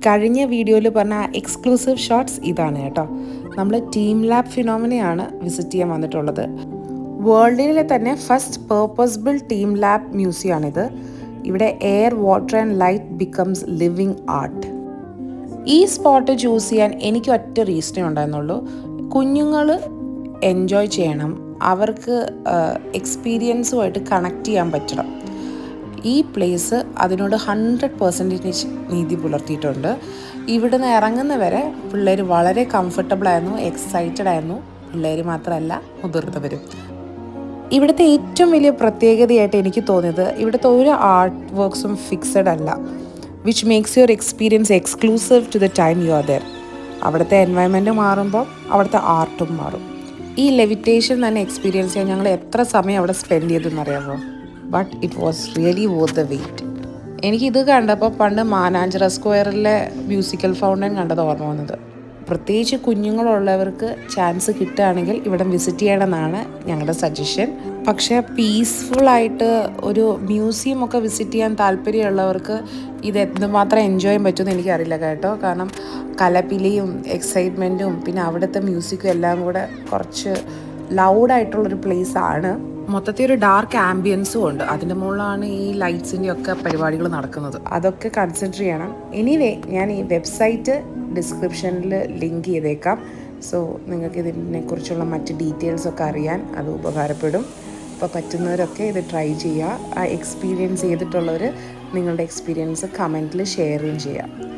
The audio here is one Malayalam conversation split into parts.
കഴിഞ്ഞ വീഡിയോയിൽ പറഞ്ഞ എക്സ്ക്ലൂസീവ് ഷോട്ട്സ് ഇതാണ് കേട്ടോ. നമ്മൾ ടീം ലാബ് ഫിനോമിനയാണ് വിസിറ്റ് ചെയ്യാൻ വന്നിട്ടുള്ളത്. വേൾഡിലെ തന്നെ ഫസ്റ്റ് പേർപ്പസ്ബിൾ ടീം ലാബ് മ്യൂസിയമാണിത്. ഇവിടെ air, water and light becomes living art. ഈ സ്പോട്ട് ചൂസ് ചെയ്യാൻ എനിക്ക് ഒറ്റ റീസണേ ഉണ്ടായിരുന്നുള്ളൂ. കുഞ്ഞുങ്ങൾ എൻജോയ് ചെയ്യണം, അവർക്ക് എക്സ്പീരിയൻസുമായിട്ട് കണക്ട് ചെയ്യാൻ പറ്റണം. ഈ പ്ലേസ് അതിനോട് 100% നീതി പുലർത്തിയിട്ടുണ്ട്. ഇവിടുന്ന് ഇറങ്ങുന്നവരെ പിള്ളേർ വളരെ കംഫർട്ടബിളായിരുന്നു, എക്സൈറ്റഡ് ആയിരുന്നു. പിള്ളേർ മാത്രമല്ല, മുതിർന്നവരും. ഇവിടുത്തെ ഏറ്റവും വലിയ പ്രത്യേകതയായിട്ട് എനിക്ക് തോന്നിയത് ഇവിടുത്തെ ഒരു ആർട്ട് വർക്ക്സും ഫിക്സഡ് അല്ല, which makes your experience exclusive to the time you are there. അവിടുത്തെ എൻവയൺമെൻറ്റ് മാറുമ്പോൾ അവിടുത്തെ ആർട്ടും മാറും. ഈ ലെവിറ്റേഷൻ തന്നെ എക്സ്പീരിയൻസ് ചെയ്യാൻ ഞങ്ങൾ എത്ര സമയം അവിടെ സ്പെൻഡ് ചെയ്തെന്നറിയാമോ? But it was really worth the wait. എനിക്കിത് കണ്ടപ്പോൾ പണ്ട് മാനാഞ്ചിറ സ്ക്വയറിലെ മ്യൂസിക്കൽ ഫൗണ്ടൻ കണ്ടത് ഓർമ്മ വന്നത്. പ്രത്യേകിച്ച് കുഞ്ഞുങ്ങളുള്ളവർക്ക് ചാൻസ് കിട്ടുകയാണെങ്കിൽ ഇവിടെ വിസിറ്റ് ചെയ്യണമെന്നാണ് ഞങ്ങളുടെ സജഷൻ. പക്ഷേ പീസ്ഫുള്ളായിട്ട് ഒരു മ്യൂസിയം ഒക്കെ വിസിറ്റ് ചെയ്യാൻ താല്പര്യമുള്ളവർക്ക് ഇത് എന്തുമാത്രം എൻജോയ് ചെയ്യാൻ പറ്റുമെന്ന് എനിക്കറിയില്ല കേട്ടോ. കാരണം കലപിലിയും എക്സൈറ്റ്മെൻറ്റും പിന്നെ അവിടുത്തെ മ്യൂസിക്കും എല്ലാം കൂടെ കുറച്ച് ലൗഡായിട്ടുള്ളൊരു പ്ലേസാണ്. മൊത്തത്തിൽ ഒരു ഡാർക്ക് ആംബിയൻസും ഉണ്ട്. അതിൻ്റെ മുകളിലാണ് ഈ ലൈറ്റ്സിൻ്റെ ഒക്കെ പരിപാടികൾ നടക്കുന്നത്. അതൊക്കെ കൺസിഡർ ചെയ്യണം. എനിവേ, ഞാൻ ഈ വെബ്സൈറ്റ് ഡിസ്ക്രിപ്ഷനിൽ ലിങ്ക് ചെയ്തേക്കാം. സോ നിങ്ങൾക്ക് ഇതിനെക്കുറിച്ചുള്ള മറ്റ് ഡീറ്റെയിൽസൊക്കെ അറിയാൻ അത് ഉപകാരപ്പെടും. അപ്പോൾ പറ്റുന്നവരൊക്കെ ഇത് ട്രൈ ചെയ്യുക. ആ എക്സ്പീരിയൻസ് ചെയ്തിട്ടുള്ളവർ നിങ്ങളുടെ എക്സ്പീരിയൻസ് കമൻറ്റിൽ ഷെയറും ചെയ്യുക.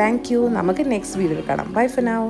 Thank you. നമുക്ക് നെക്സ്റ്റ് വീഡിയോയിൽ കാണാം. Bye for now.